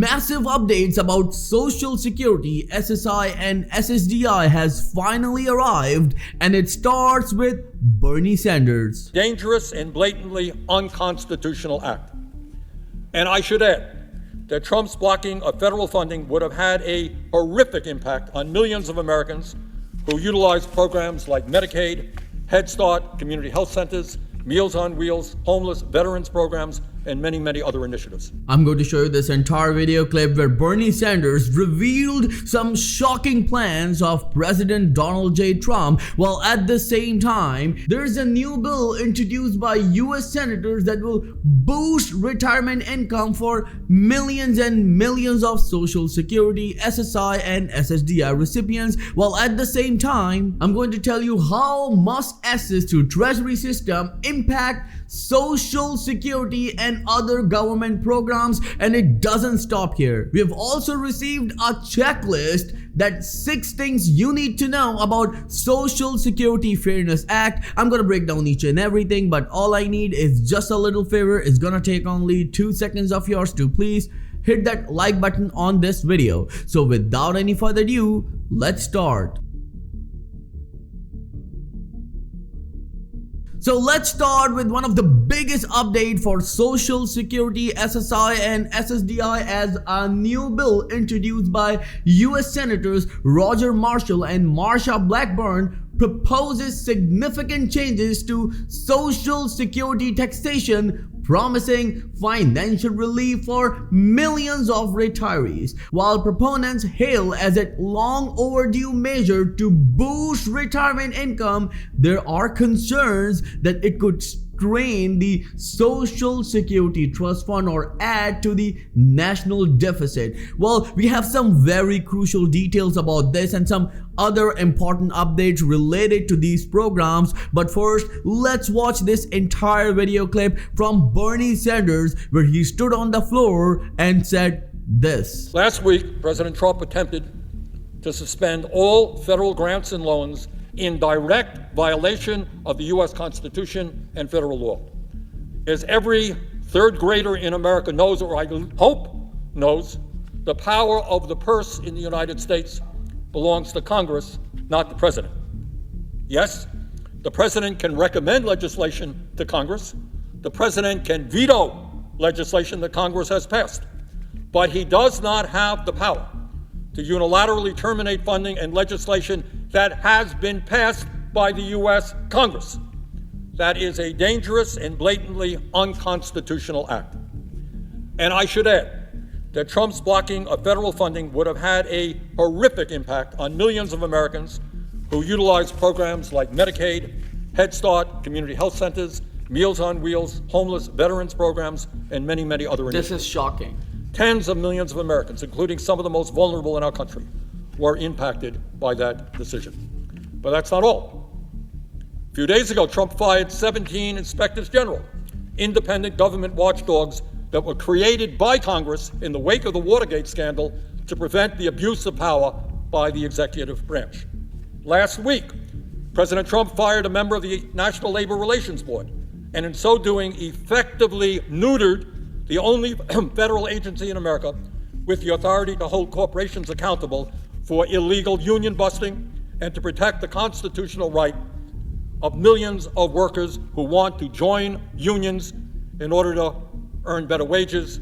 Massive updates about Social Security SSI and SSDI has finally arrived, and it starts with Bernie Sanders. Dangerous and blatantly unconstitutional act. And I should add that Trump's blocking of federal funding would have had a horrific impact on millions of Americans who utilize programs like Medicaid, Head Start, community health centers, Meals on Wheels, homeless veterans programs, and many, many other initiatives. I'm going to show you this entire video clip where Bernie Sanders revealed some shocking plans of President Donald J. Trump, while at the same time, there's a new bill introduced by US senators that will boost retirement income for millions and millions of Social Security, SSI, and SSDI recipients, while at the same time, I'm going to tell you how Musk's access to treasury system impact Social Security and other government programs, and it doesn't stop here. We have also received a checklist that 6 things you need to know about Social Security Fairness Act. I'm gonna break down each and everything, but all I need is just a little favor. It's gonna take only 2 seconds of yours to please hit that like button on this video. So without any further ado, let's start. So let's start with one of the biggest updates for Social Security SSI and SSDI, as a new bill introduced by US Senators Roger Marshall and Marsha Blackburn proposes significant changes to Social Security taxation, promising financial relief for millions of retirees. While proponents hail as a long overdue measure to boost retirement income, there are concerns that it could strain the Social Security Trust Fund or add to the national deficit. Well, we have some very crucial details about this and some other important updates related to these programs, but first let's watch this entire video clip from Bernie Sanders where he stood on the floor and said this. Last week, President Trump attempted to suspend all federal grants and loans in direct violation of the U.S. Constitution and federal law. As every third grader in America knows, or I hope knows, the power of the purse in the United States belongs to Congress, not the president. Yes, the president can recommend legislation to Congress. The president can veto legislation that Congress has passed. But he does not have the power to unilaterally terminate funding and legislation that has been passed by the U.S. Congress. That is a dangerous and blatantly unconstitutional act. And I should add that Trump's blocking of federal funding would have had a horrific impact on millions of Americans who utilize programs like Medicaid, Head Start, community health centers, Meals on Wheels, homeless veterans programs, and many, many other initiatives. This is shocking. Tens of millions of Americans, including some of the most vulnerable in our country, were impacted by that decision. But that's not all. A few days ago, Trump fired 17 inspectors general, independent government watchdogs that were created by Congress in the wake of the Watergate scandal to prevent the abuse of power by the executive branch. Last week, President Trump fired a member of the National Labor Relations Board, and in so doing, effectively neutered the only federal agency in America with the authority to hold corporations accountable for illegal union busting and to protect the constitutional right of millions of workers who want to join unions in order to earn better wages,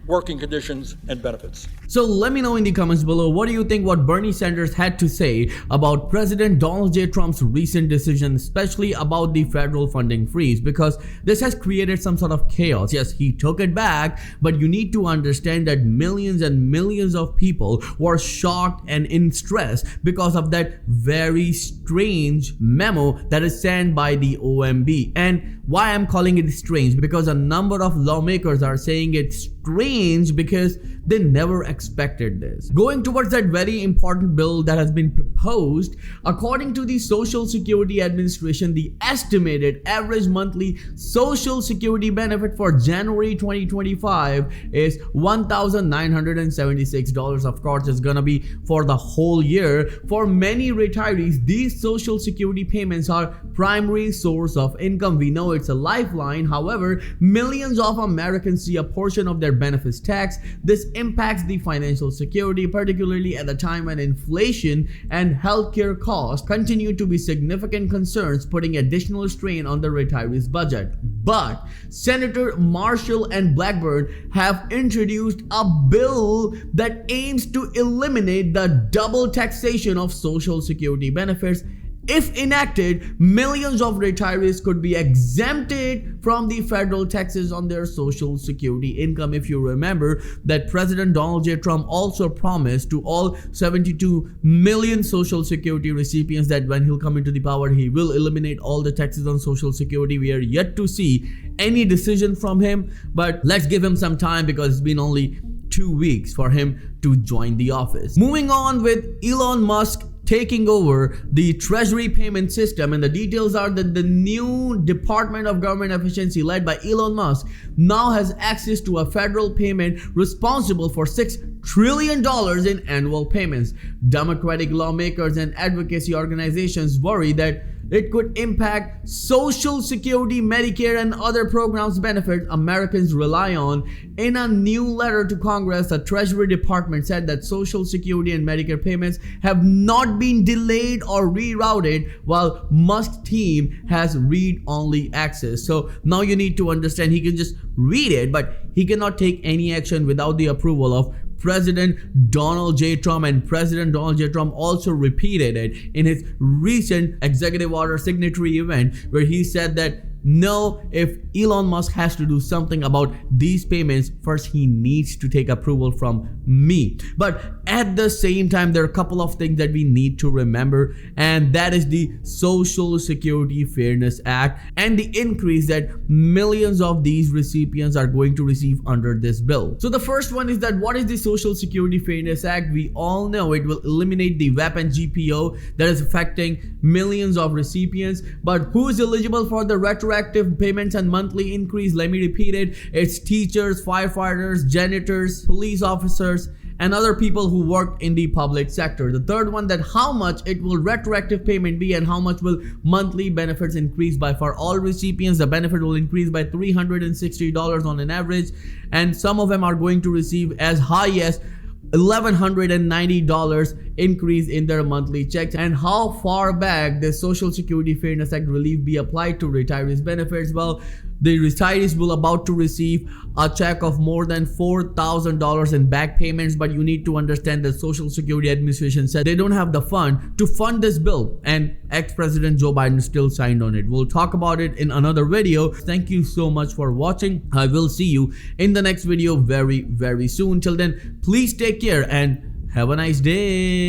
working conditions, and benefits. So let me know in the comments below, what do you think what Bernie Sanders had to say about President Donald J. Trump's recent decision, especially about the federal funding freeze, because this has created some sort of chaos. Yes, he took it back, but you need to understand that millions and millions of people were shocked and in stress because of that very strange memo that is sent by the OMB. And why I'm calling it strange, because a number of lawmakers are saying it's strange because they never expected this. Going towards that very important bill that has been proposed, according to the Social Security Administration, the estimated average monthly Social Security benefit for January 2025 is $1,976. Of course, it's gonna be for the whole year. For many retirees, these Social Security payments are primary source of income. We know it's a lifeline. However, millions of Americans see a portion of their benefit benefits tax. This impacts the financial security, particularly at the time when inflation and healthcare costs continue to be significant concerns, putting additional strain on the retirees' budget. But Senator Marshall and Blackburn have introduced a bill that aims to eliminate the double taxation of Social Security benefits. If enacted, millions of retirees could be exempted from the federal taxes on their Social Security income. If you remember that President Donald J. Trump also promised to all 72 million Social Security recipients that when he'll come into the power, he will eliminate all the taxes on Social Security. We are yet to see any decision from him, but let's give him some time because it's been only 2 weeks for him to join the office. Moving on with Elon Musk taking over the treasury payment system, and the details are that the new Department of Government Efficiency led by Elon Musk now has access to a federal payment responsible for $6 trillion in annual payments. Democratic lawmakers and advocacy organizations worry that it could impact Social Security, Medicare, and other programs benefits Americans rely on. In a new letter to Congress, the Treasury Department said that Social Security and Medicare payments have not been delayed or rerouted, while Musk's team has read-only access. So now you need to understand he can just read it, but he cannot take any action without the approval of President Donald J. Trump, and President Donald J. Trump also repeated it in his recent executive order signatory event, where he said that no, if Elon Musk has to do something about these payments, first he needs to take approval from me. But at the same time, there are a couple of things that we need to remember, and that is the Social Security Fairness Act and the increase that millions of these recipients are going to receive under this bill. So the first one is that what is the Social Security Fairness Act? We all know it will eliminate the WAP and GPO that is affecting millions of recipients. But who is eligible for the retroactive payments and monthly increase? Let me repeat it. It's teachers, firefighters, janitors, police officers, and other people who work in the public sector. The third one, that how much it will retroactive payment be and how much will monthly benefits increase by. For all recipients, the benefit will increase by $360 on an average, and some of them are going to receive as high as $1,190 increase in their monthly checks. And how far back the Social Security Fairness Act relief be applied to retirees' benefits? Well, the retirees will about to receive a check of more than $4,000 in back payments, but you need to understand that Social Security Administration said they don't have the fund to fund this bill, and ex-President Joe Biden still signed on it. We'll talk about it in another video. Thank you so much for watching. I will see you in the next video very, very soon. Till then, please take care and have a nice day.